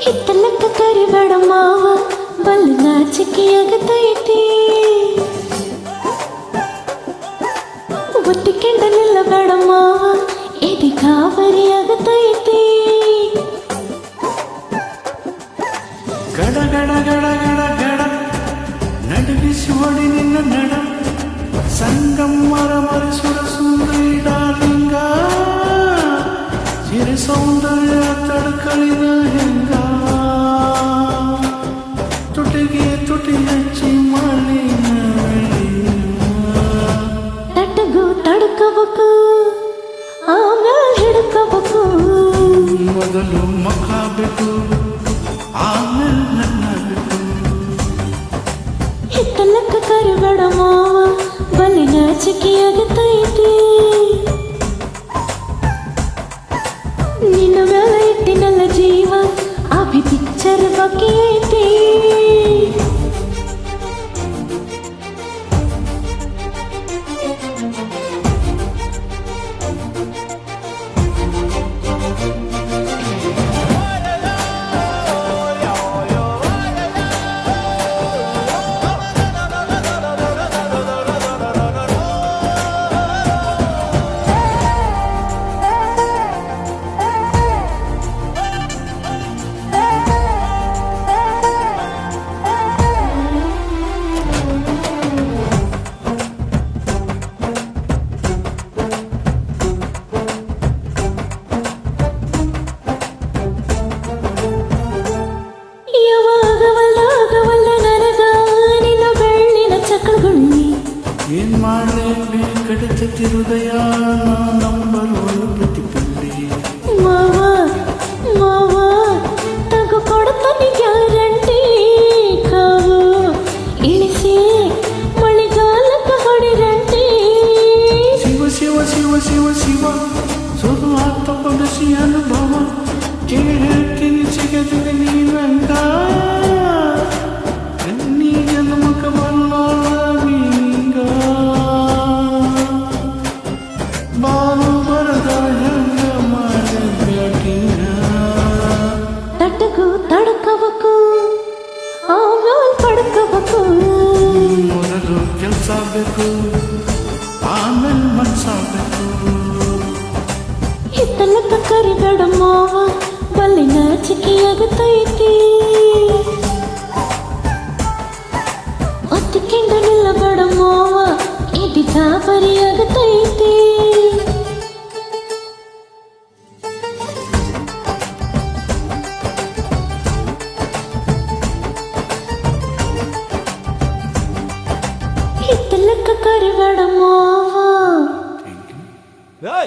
ಹಿತ್ತಲಕ್ಕ ಕರಿಬೇಡ ಮಾವ ಬಲ್ ನಾಚಿಕೆ ಆಗತೈತಿ ಒತ್ತಿಕೊಂಡ ನಿಲ್ಲಬೇಡ ಮಾವ ಎದೆ ಗಾಬರಿ ಆಗತೈತಿ ಗಡ ಗಡ ಗಡ ಗಡ ಗಡ ನಡುಗಿಸಿ ಹೊಡಿ ನಿನ್ನ ನಡ ಸಂಗಮ್ಮರ ಮರಿಸುರ ಸುಂದರಿ ಡಾರ್ಲಿಂಗ ಸಿರಿ ಸೌಂದರ್ಯ ತಡ್ಕಳಿದ ಹೆಂಗ ತುಟಿಗೆ ತುಟಿ ಹಚ್ಚಿ ಮಾಲಿನ ತಟಗು ತಡ್ಕಬೇಕು ಆಮೇಲೆ ಹಿಡ್ಕಬೇಕು ಮೊದಲು ಮಖ ಬೇಕು ಆಮೇಲೆ ನನ್ನ ಬೇಕು ಹಿತ್ತಲಕ್ಕ ಕರಿಬೇಡ ಮಾವ ಬಲಿ ನಾಚಿಕೆ ಆಗತೈತಿ ನಿನ್ನ ಮೇಲೆ ಇಟ್ಟಿನಲ್ಲ ಜೀವ ಅಭಿ ಪಿಕ್ಚರ್ ಬಗ್ಗೆ ಐತಿ ಏನ್ ಮಾಡ್ರೆ ಕಡಿತತಿ ಹೃದಯ ನಂಬರ್ ಒಂದು ಪ್ರತಿಪಿಂಡಿ ಮಾವ ಮಾವ ತಗೋ ಕೊಡ್ತಾನೆ ಗ್ಯಾರಂಟಿ ಕಾವು ಇಳಿಸಿ ಮಳೆಗಾಲಕ್ಕ ಹೊಡಿರಂಟಿ ಶಿವ ಶಿವ ಶಿವ ಶಿವ ಶಿವ ಸುರು ಆತ ಬದಸಿ ಅನುಭವ ಕೇಳಿ ಹೇಳ್ತೀನಿ ಸಿಗದಿದೆ ನೀವಂಗ ನೀ ಜನ್ಮಕ ಬಲ್ಲೋಳೀಗ ಬಾಳು ಬರದ ಹೆಂಗ ಮಾಡಬೇಕಿನ ತಟಗೂ ತಡ್ಕಬೇಕು ಆಮೇಲೆ ಪಡ್ಕಬೇಕು ಮೊದಲು ಕೆಲಸ ಬೇಕು ಆಮೇಲೆ ಮನ್ಸಾಗಬೇಕು ಹಿತ್ತಲಕ್ಕ ಕರಿಬೇಡ ಮಾವ ಬಲ್ಲಿ ನಾಚಿಕೆ ಆಗತೈತಿ ಒತ್ತಿಕೊಂಡ ನಿಲ್ಲಬೇಡ ಮಾವ ಎದೆ ಗಾಬರಿ ಆಗತೈತಿ ಹಿತ್ತಲಕ್ಕ ಕರಿಬೇಡ ಮಾವ Hey!